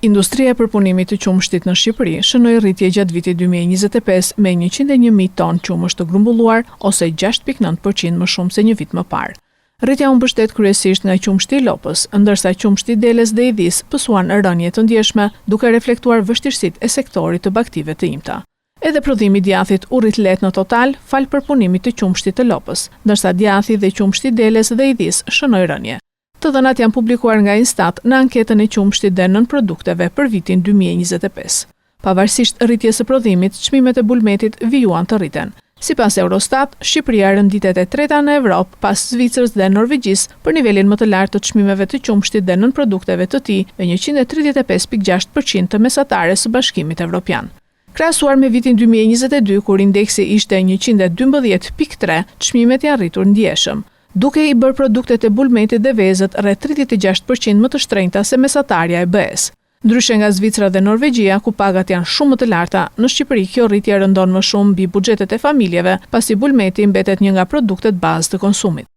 Industria e përpunimit të qumshtit në Shqipëri shënoi rritje gjatë vitit 2025 me 101.000 ton qumësht të grumbulluar ose 6.9% më shumë se një vit më parë. Rritja u mbështet kryesisht nga qumshti i lopës, ndërsa qumshti i deles dhe i dhis pësuan rënje të ndjeshme, duke reflektuar vështirësitë e sektorit të baktive të imta. Edhe prodhimi i djathit u rrit lehtë në total fal përpunimit të qumshtit të lopës, ndërsa djathi dhe qumshti i deles dhe i dhis shënoi rënje. Të dhënat janë publikuar nga Instat në anketën e qumshtit dhe nën produkteve për vitin 2025. Pavarësisht rritjes së prodhimit, çmimet e bulmetit vijuan të rriten. Sipas Eurostat, Shqipëria renditet e treta në Evropë pas Zvicrës dhe Norvegjisë për nivelin më të lartë të çmimeve të qumshtit dhe nën produkteve të tij, me 135.6% të mesatares së Bashkimit Evropian. Krahasuar me vitin 2022, kur indeksi ishte 112.3, çmimet janë rritur ndjeshëm, duke i bërë produktet e bulmetit dhe vezët rreth 36% më të shtrenjta se mesatarja e BE-s. Ndryshe nga Zvicra dhe Norvegjia, ku pagat janë shumë më të larta, në Shqipëri kjo rritje rëndon më shumë mbi buxhetet e familjeve, pasi bulmeti mbetet një nga produktet bazë të konsumit.